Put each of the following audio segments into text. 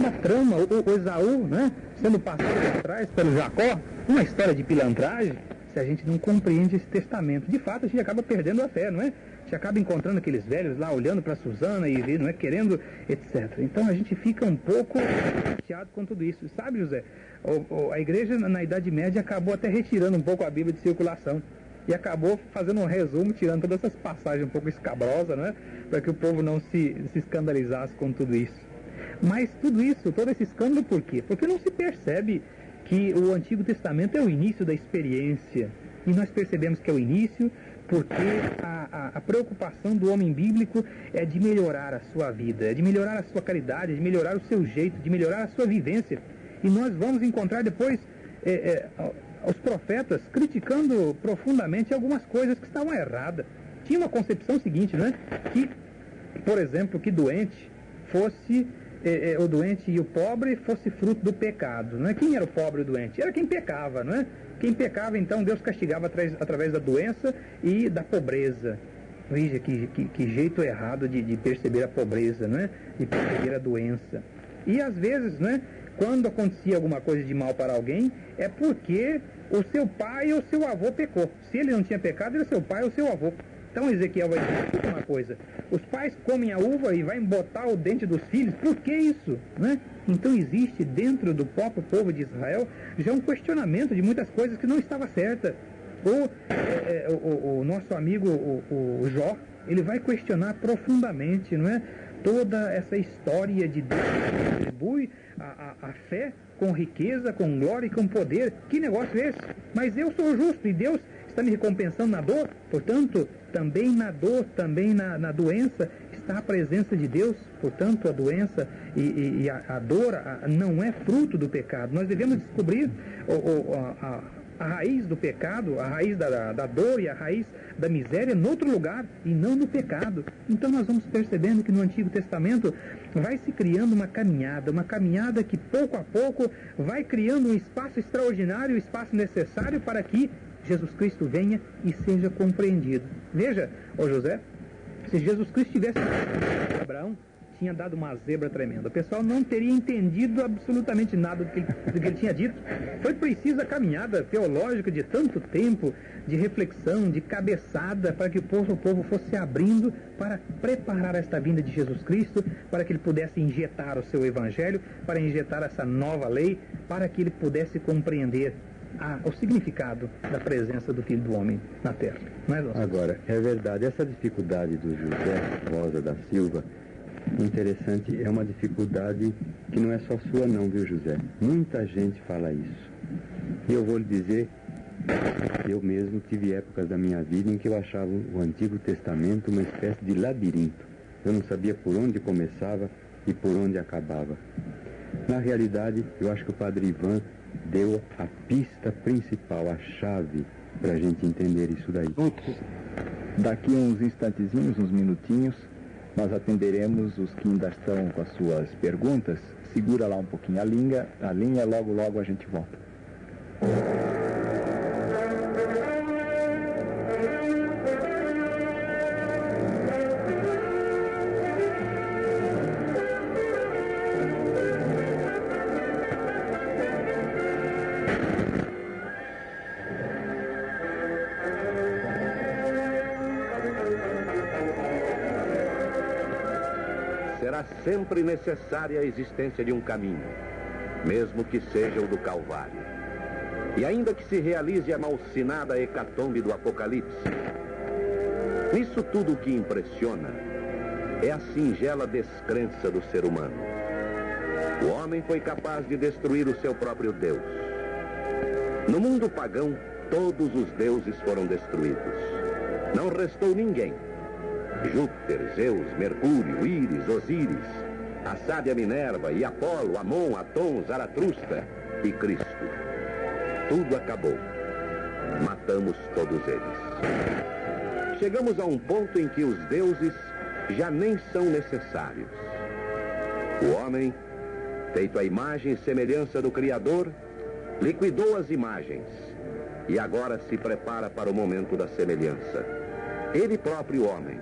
da trama, o Esaú, né, sendo passado por trás pelo Jacó, uma história de pilantragem, se a gente não compreende esse testamento. De fato, a gente acaba perdendo a fé, não é? A gente acaba encontrando aqueles velhos lá, olhando para Susana e não é, querendo, etc. Então a gente fica um pouco chateado com tudo isso. Sabe, José, a igreja na Idade Média acabou até retirando um pouco a Bíblia de circulação. E acabou fazendo um resumo, tirando todas essas passagens um pouco escabrosas, né? Para que o povo não se escandalizasse com tudo isso. Mas tudo isso, todo esse escândalo, por quê? Porque não se percebe que o Antigo Testamento é o início da experiência. E nós percebemos que é o início porque a preocupação do homem bíblico é de melhorar a sua vida, é de melhorar a sua caridade, é de melhorar o seu jeito, de melhorar a sua vivência. E nós vamos encontrar depois os profetas criticando profundamente algumas coisas que estavam erradas. Tinha uma concepção seguinte, não é? Que, por exemplo, que doente fosse, o doente e o pobre fosse fruto do pecado, não é? Quem era o pobre e o doente? Era quem pecava, não é? Quem pecava, então, Deus castigava através da doença e da pobreza. Veja que jeito errado de perceber a pobreza, não é? De perceber a doença. E às vezes, né, quando acontecia alguma coisa de mal para alguém, é porque o seu pai ou seu avô pecou. Se ele não tinha pecado, era seu pai ou seu avô. Então Ezequiel vai dizer uma coisa: os pais comem a uva e vai embotar o dente dos filhos. Por que isso? Né? Então existe dentro do próprio povo de Israel já um questionamento de muitas coisas que não estava certa. O nosso amigo o Jó, ele vai questionar profundamente, não é? Toda essa história de Deus que distribui a fé com riqueza, com glória e com poder. Que negócio é esse? Mas eu sou justo e Deus está me recompensando na dor. Portanto, também na dor, também na doença está a presença de Deus. Portanto, a doença e a dor não é fruto do pecado. Nós devemos descobrir a raiz do pecado, a raiz da dor e a raiz da miséria em outro lugar e não no pecado. Então nós vamos percebendo que no Antigo Testamento vai se criando uma caminhada que pouco a pouco vai criando um espaço extraordinário, um espaço necessário para que Jesus Cristo venha e seja compreendido. Veja, José, se Jesus Cristo tivesse Abraão, tinha dado uma zebra tremenda. O pessoal não teria entendido absolutamente nada do que ele tinha dito. Foi preciso a caminhada teológica de tanto tempo, de reflexão, de cabeçada, para que o povo fosse se abrindo para preparar esta vinda de Jesus Cristo, para que ele pudesse injetar o seu evangelho, para injetar essa nova lei, para que ele pudesse compreender o significado da presença do Filho do Homem na Terra. Não é, Lúcio? Agora, é verdade, essa dificuldade do José Rosa da Silva, interessante, é uma dificuldade que não é só sua não, viu, José? Muita gente fala isso. E eu vou lhe dizer, eu mesmo tive épocas da minha vida em que eu achava o Antigo Testamento uma espécie de labirinto. Eu não sabia por onde começava e por onde acabava. Na realidade, eu acho que o Padre Ivan deu a pista principal, a chave para a gente entender isso daí. Daqui uns instantezinhos, uns minutinhos, nós atenderemos os que ainda estão com as suas perguntas. Segura lá um pouquinho a linha, logo a gente volta. Será sempre necessária a existência de um caminho, mesmo que seja o do Calvário. E ainda que se realize a malsinada hecatombe do Apocalipse, nisso tudo o que impressiona é a singela descrença do ser humano. O homem foi capaz de destruir o seu próprio Deus. No mundo pagão, todos os deuses foram destruídos. Não restou ninguém. Júpiter, Zeus, Mercúrio, Íris, Osíris, a sábia Minerva e Apolo, Amon, Atom, Zaratustra e Cristo. Tudo acabou. Matamos todos eles. Chegamos a um ponto em que os deuses já nem são necessários. O homem, feito à imagem e semelhança do Criador, liquidou as imagens e agora se prepara para o momento da semelhança. Ele próprio, homem,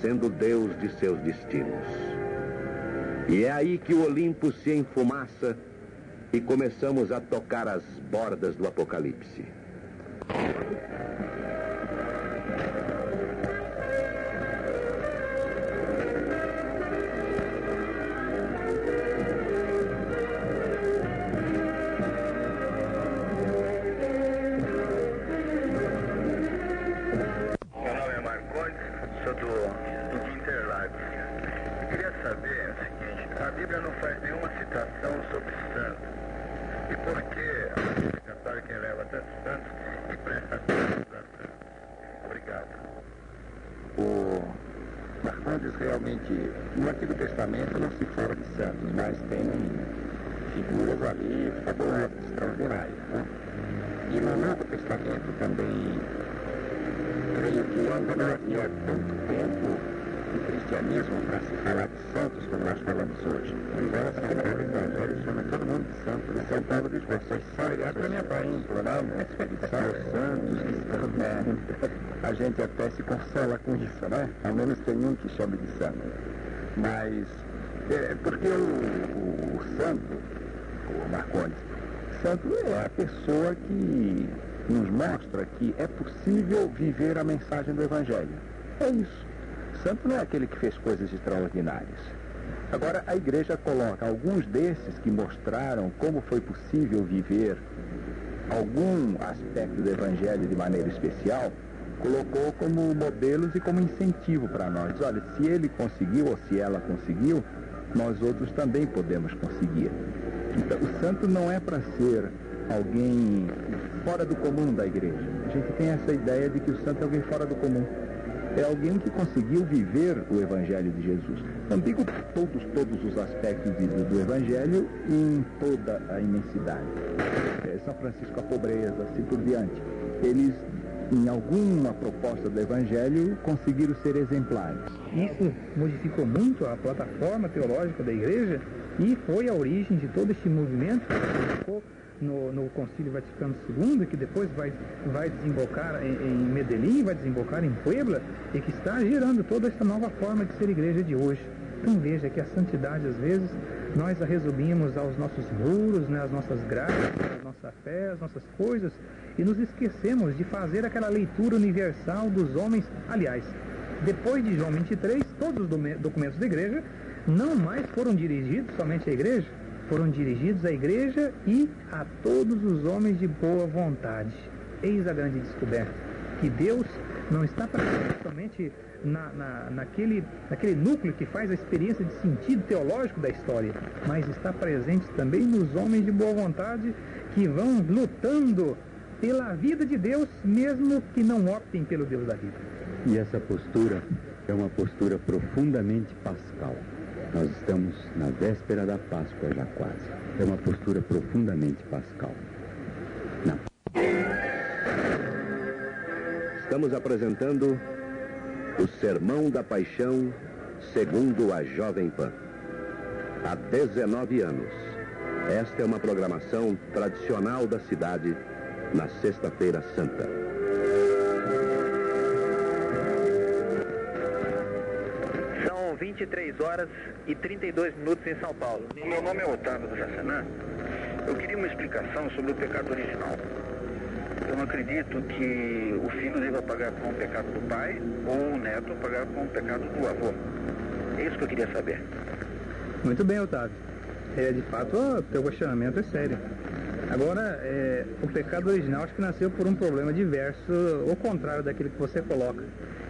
sendo Deus de seus destinos. E é aí que o Olimpo se enfumaça e começamos a tocar as bordas do Apocalipse. Meu nome é Marcondes, sou do Interlagos. Eu queria saber o seguinte: a Bíblia não faz nenhuma citação sobre santos. E por que a Igreja Católica eleva tantos santos e presta tantos santos? Obrigado. O Marcondes, realmente, no Antigo Testamento não se fala de santos, mas tem figuras ali fabulosas, extraordinárias, né? E no Novo Testamento também, creio que ainda não havia tanto tempo do cristianismo para se falar de santos como nós falamos hoje. Embora São Paulo Evangelho chama todo mundo de santo, e São Paulo diz, vocês são ligados para minha país, né? São os santos que estão, né? A gente até se consola com isso, né? Ao menos tem um que chama de santo. Mas, porque o santo, o Marcondes, santo é a pessoa que nos mostra que é possível viver a mensagem do Evangelho. É isso. Santo não é aquele que fez coisas extraordinárias. Agora, a igreja coloca alguns desses que mostraram como foi possível viver algum aspecto do Evangelho de maneira especial, colocou como modelos e como incentivo para nós. Olha, se ele conseguiu ou se ela conseguiu, nós outros também podemos conseguir. Então, o santo não é para ser alguém fora do comum da igreja. A gente tem essa ideia de que o santo é alguém fora do comum. É alguém que conseguiu viver o Evangelho de Jesus. Não digo todos os aspectos do Evangelho em toda a imensidade. São Francisco, a pobreza, assim por diante. Eles, em alguma proposta do Evangelho, conseguiram ser exemplares. Isso modificou muito a plataforma teológica da igreja e foi a origem de todo este movimento que ficou no Concílio Vaticano II, que depois vai desembocar em Medellín, vai desembocar em Puebla, e que está gerando toda essa nova forma de ser igreja de hoje. Então veja que a santidade, às vezes, nós a resumimos aos nossos muros, né, às nossas grades, à nossa fé, às nossas coisas, e nos esquecemos de fazer aquela leitura universal dos homens. Aliás, depois de João 23, todos os documentos da igreja não mais foram dirigidos somente à igreja, foram dirigidos à igreja e a todos os homens de boa vontade. Eis a grande descoberta, que Deus não está presente somente naquele núcleo que faz a experiência de sentido teológico da história, mas está presente também nos homens de boa vontade que vão lutando pela vida de Deus, mesmo que não optem pelo Deus da vida. E essa postura é uma postura profundamente pascal. Nós estamos na véspera da Páscoa já quase. É uma postura profundamente pascal. Não. Estamos apresentando o Sermão da Paixão segundo a Jovem Pan. Há 19 anos. Esta é uma programação tradicional da cidade na Sexta-feira Santa. São 23 horas e 32 minutos em São Paulo. O meu nome é Otávio do Jacenã. Eu queria uma explicação sobre o pecado original. Eu não acredito que o filho deva pagar com o pecado do pai ou o neto pagar com o pecado do avô. É isso que eu queria saber. Muito bem, Otávio. De fato, o teu questionamento é sério. Agora, o pecado original acho que nasceu por um problema diverso, ao contrário daquilo que você coloca.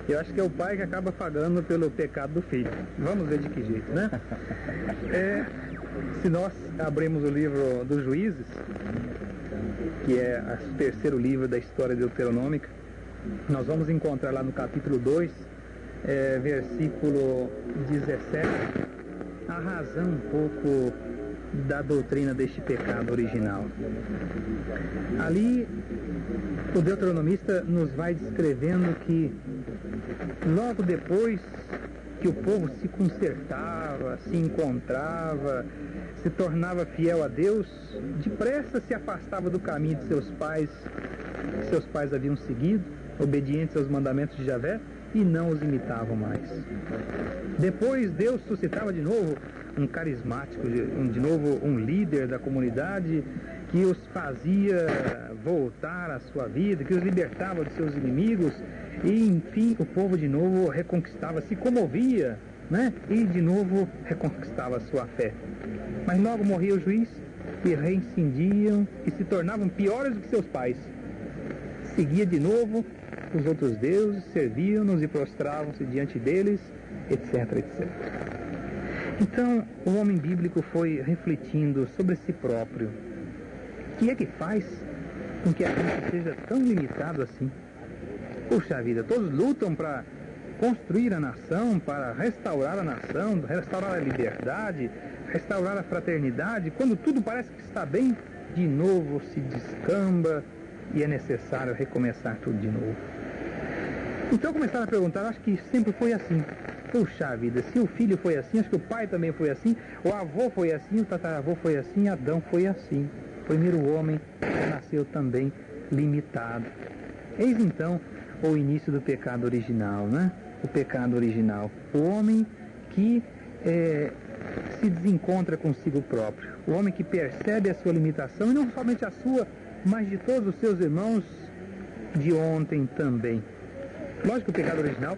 Eu acho que é o pai que acaba pagando pelo pecado do filho. Vamos ver de que jeito, né? Se nós abrimos o livro dos Juízes, que é o terceiro livro da história deuteronômica, nós vamos encontrar lá no capítulo 2, versículo 17, a razão um pouco da doutrina deste pecado original. Ali, o deuteronomista nos vai descrevendo que logo depois que o povo se consertava, se encontrava, se tornava fiel a Deus, depressa se afastava do caminho de seus pais haviam seguido, obedientes aos mandamentos de Javé, e não os imitavam mais. Depois Deus suscitava de novo um carismático, de novo um líder da comunidade que os fazia voltar à sua vida, que os libertava de seus inimigos e, enfim, o povo de novo reconquistava, se comovia, né? E de novo reconquistava a sua fé. Mas logo morria o juiz e reincindiam e se tornavam piores do que seus pais. Seguia de novo os outros deuses, serviam-nos e prostravam-se diante deles, etc, etc. Então, o homem bíblico foi refletindo sobre si próprio. O que é que faz com que a gente seja tão limitado assim? Puxa vida, todos lutam para construir a nação, para restaurar a nação, restaurar a liberdade, restaurar a fraternidade. Quando tudo parece que está bem, de novo se descamba e é necessário recomeçar tudo de novo. Então começaram a perguntar, acho que sempre foi assim. Puxa vida, se o filho foi assim, acho que o pai também foi assim, o avô foi assim, o tataravô foi assim, Adão foi assim. O primeiro homem nasceu também limitado. Eis então o início do pecado original, né? O pecado original. O homem que se desencontra consigo próprio. O homem que percebe a sua limitação, e não somente a sua, mas de todos os seus irmãos de ontem também. Lógico que o pecado original,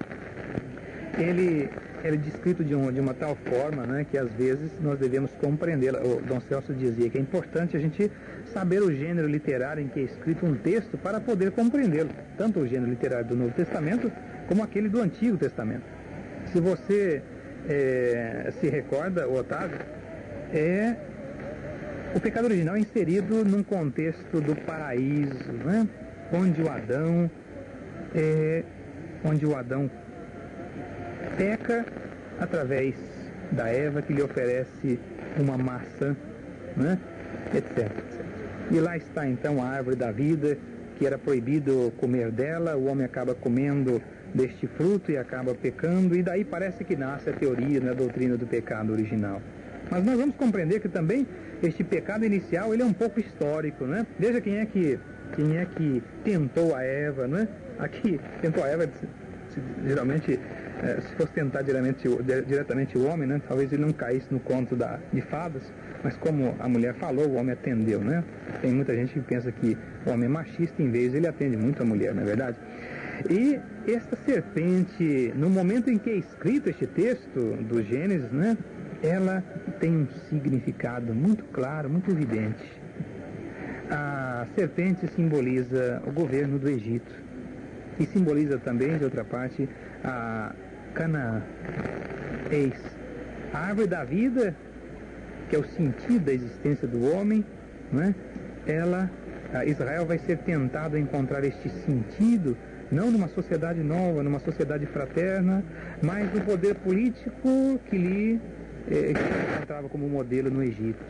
ele é descrito de uma tal forma, né, que às vezes nós devemos compreendê-la. O Dom Celso dizia que é importante a gente saber o gênero literário em que é escrito um texto para poder compreendê-lo, tanto o gênero literário do Novo Testamento como aquele do Antigo Testamento. Se você se recorda, Otávio, o pecado original é inserido num contexto do paraíso, né, onde o Adão peca através da Eva, que lhe oferece uma maçã, né? etc. E lá está então a árvore da vida, que era proibido comer dela, o homem acaba comendo deste fruto e acaba pecando, e daí parece que nasce a teoria, né, a doutrina do pecado original. Mas nós vamos compreender que também este pecado inicial, ele é um pouco histórico, né? Veja quem é que tentou a Eva, né? Aqui, tentou a Eva, geralmente, se fosse tentar diretamente o homem, né? Talvez ele não caísse no conto de fadas, mas como a mulher falou, o homem atendeu, né? Tem muita gente que pensa que o homem é machista, em vez ele atende muito a mulher, não é verdade? E esta serpente, no momento em que é escrito este texto do Gênesis, né? Ela tem um significado muito claro, muito evidente. A serpente simboliza o governo do Egito e simboliza também, de outra parte, a Canaã. Eis, a árvore da vida, que é o sentido da existência do homem, né? Israel vai ser tentado a encontrar este sentido, não numa sociedade nova, numa sociedade fraterna, mas no poder político que lhe encontrava como modelo no Egito.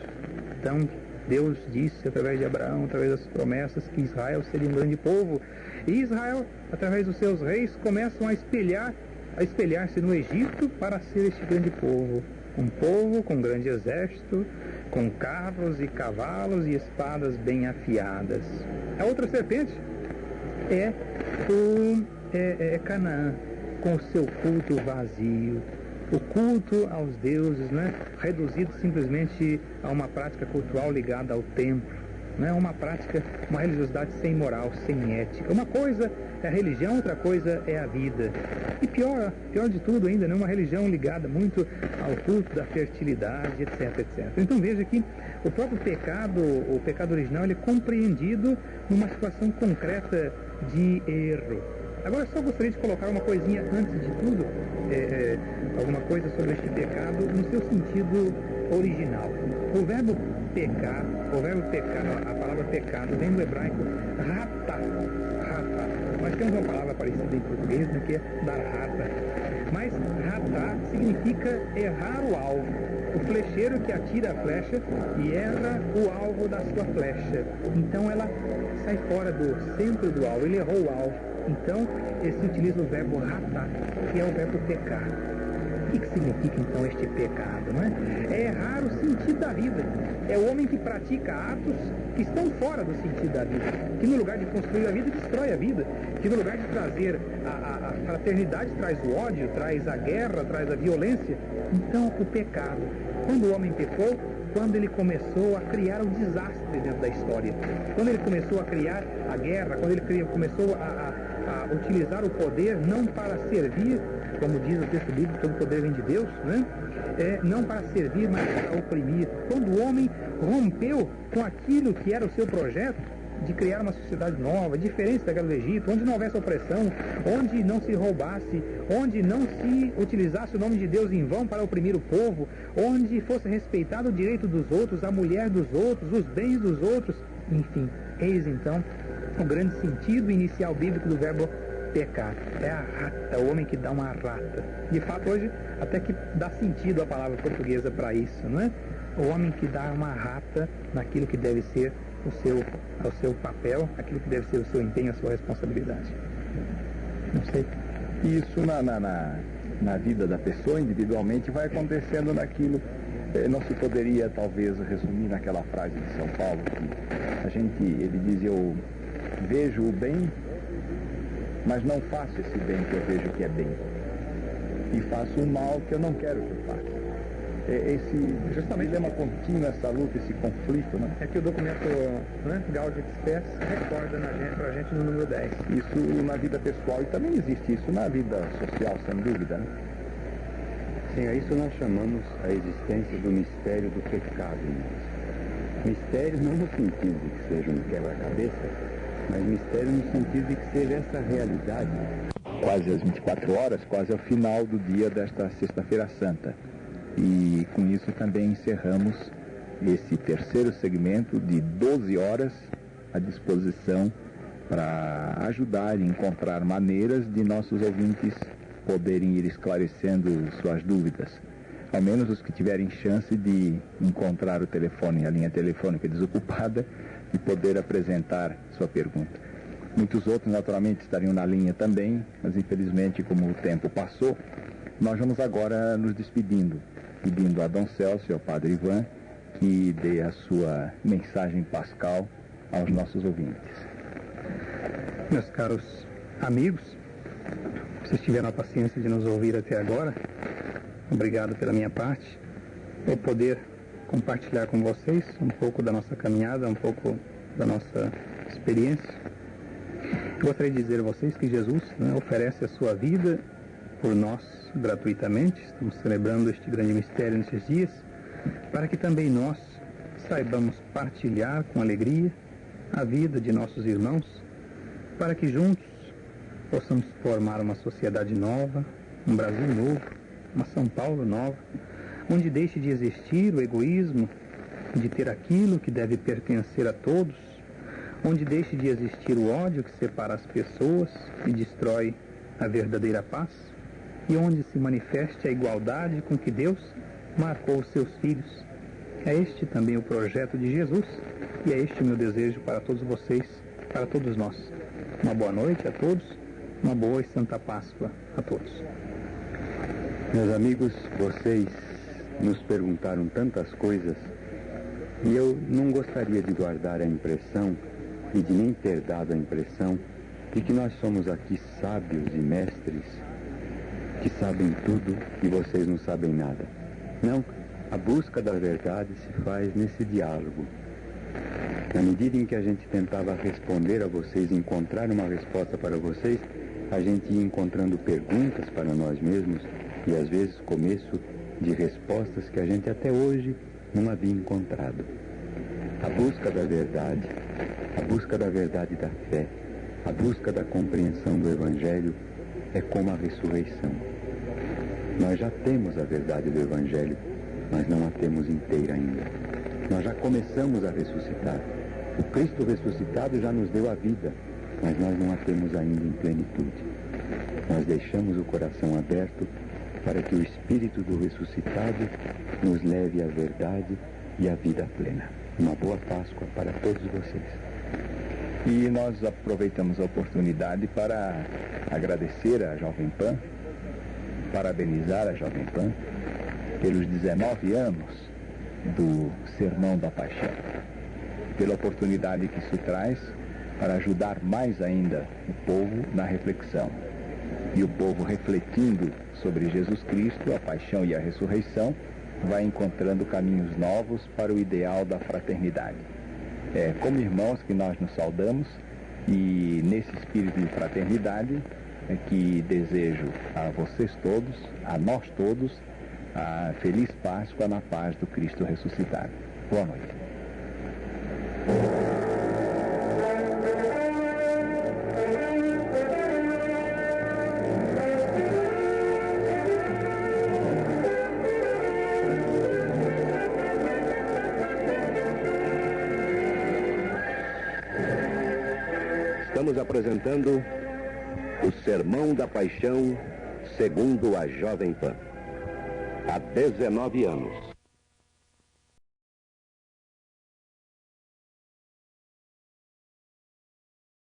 Então, Deus disse através de Abraão, através das promessas, que Israel seria um grande povo. E Israel, através dos seus reis, começam a espelhar-se no Egito para ser este grande povo. Um povo com grande exército, com carros e cavalos e espadas bem afiadas. A outra serpente é Canaã, com o seu culto vazio. O culto aos deuses, né, reduzido simplesmente a uma prática cultural ligada ao templo, né, uma religiosidade sem moral, sem ética. Uma coisa é a religião, outra coisa é a vida. E pior de tudo ainda, né, uma religião ligada muito ao culto da fertilidade, etc, etc. Então veja que o próprio pecado, o pecado original, ele é compreendido numa situação concreta de erro. Agora eu só gostaria de colocar uma coisinha antes de tudo, alguma coisa sobre este pecado no seu sentido original. O verbo pecar, a palavra pecado, vem do hebraico rata. Nós temos uma palavra parecida em português, né, que é dar rata. Mas rata significa errar o alvo. O flecheiro que atira a flecha e erra o alvo da sua flecha. Então ela sai fora do centro do alvo, ele errou o alvo. Então, se utiliza o verbo ratar, que é o verbo pecar. O que significa, então, este pecado, não é? É errar o sentido da vida. É o homem que pratica atos que estão fora do sentido da vida, que no lugar de construir a vida, destrói a vida, que no lugar de trazer a fraternidade, traz o ódio, traz a guerra, traz a violência. Então, o pecado, quando o homem pecou, quando ele começou a criar o desastre dentro da história, quando ele começou a criar a guerra, quando ele começou a utilizar o poder não para servir, como diz o texto bíblico, todo poder vem de Deus, né? Não para servir, mas para oprimir. Quando o homem rompeu com aquilo que era o seu projeto, de criar uma sociedade nova, diferente daquela do Egito, onde não houvesse opressão, onde não se roubasse, onde não se utilizasse o nome de Deus em vão para oprimir o povo, onde fosse respeitado o direito dos outros, a mulher dos outros, os bens dos outros, enfim, eis então o grande sentido inicial bíblico do verbo pecar. É a rata, o homem que dá uma rata. De fato, hoje, até que dá sentido a palavra portuguesa para isso, não é? O homem que dá uma rata naquilo que deve ser o seu papel, aquilo que deve ser o seu empenho, a sua responsabilidade. Não sei. Isso na vida da pessoa, individualmente, vai acontecendo naquilo. Não se poderia, talvez, resumir naquela frase de São Paulo, que ele diz, eu vejo o bem, mas não faço esse bem que eu vejo que é bem. E faço o mal que eu não quero que eu faça. Justamente é uma contínua essa luta, esse conflito, né? É que o documento, né, Gaudium et Spes recorda pra gente no número 10. Isso na vida pessoal, e também existe isso na vida social, sem dúvida, né? Sim, a isso nós chamamos a existência do mistério do pecado. Mistério não no sentido de que seja um quebra-cabeça, mas mistério no sentido de que seja essa realidade. Quase às 24 horas, quase ao final do dia desta Sexta-feira Santa. E com isso também encerramos esse terceiro segmento de 12 horas à disposição para ajudar e encontrar maneiras de nossos ouvintes poderem ir esclarecendo suas dúvidas. Ao menos os que tiverem chance de encontrar o telefone, a linha telefônica desocupada, e poder apresentar sua pergunta. Muitos outros, naturalmente, estariam na linha também, mas infelizmente, como o tempo passou, nós vamos agora nos despedindo, pedindo a Dom Celso e ao Padre Ivan que dê a sua mensagem pascal aos nossos ouvintes. Meus caros amigos, vocês tiveram a paciência de nos ouvir até agora. Obrigado pela minha parte. Vou poder compartilhar com vocês um pouco da nossa caminhada, um pouco da nossa experiência. Gostaria de dizer a vocês que Jesus, né, oferece a sua vida por nós gratuitamente. Estamos celebrando este grande mistério nesses dias, para que também nós saibamos partilhar com alegria a vida de nossos irmãos, para que juntos possamos formar uma sociedade nova, um Brasil novo, uma São Paulo nova, onde deixe de existir o egoísmo de ter aquilo que deve pertencer a todos, onde deixe de existir o ódio que separa as pessoas e destrói a verdadeira paz, e onde se manifeste a igualdade com que Deus marcou os seus filhos. É este também o projeto de Jesus, e é este o meu desejo para todos vocês, para todos nós. Uma boa noite a todos, uma boa e santa Páscoa a todos. Meus amigos, vocês nos perguntaram tantas coisas, e eu não gostaria de guardar a impressão, e de nem ter dado a impressão, de que nós somos aqui sábios e mestres, que sabem tudo e vocês não sabem nada. Não, a busca da verdade se faz nesse diálogo. Na medida em que a gente tentava responder a vocês, encontrar uma resposta para vocês, a gente ia encontrando perguntas para nós mesmos e às vezes começo de respostas que a gente até hoje não havia encontrado. A busca da verdade da fé, a busca da compreensão do Evangelho é como a ressurreição. Nós já temos a verdade do Evangelho, mas não a temos inteira ainda. Nós já começamos a ressuscitar. O Cristo ressuscitado já nos deu a vida, mas nós não a temos ainda em plenitude. Nós deixamos o coração aberto para que o Espírito do ressuscitado nos leve à verdade e à vida plena. Uma boa Páscoa para todos vocês. E nós aproveitamos a oportunidade para agradecer à Jovem Pan, parabenizar a Jovem Pan pelos 19 anos do Sermão da Paixão. pela oportunidade que isso traz para ajudar mais ainda o povo na reflexão. E o povo, refletindo sobre Jesus Cristo, a paixão e a ressurreição, vai encontrando caminhos novos para o ideal da fraternidade. É como irmãos que nós nos saudamos, e nesse espírito de fraternidade é que desejo a vocês todos, a nós todos, a feliz Páscoa na paz do Cristo ressuscitado. Boa noite. Estamos apresentando o Sermão da Paixão segundo a Jovem Pan. Há 19 anos.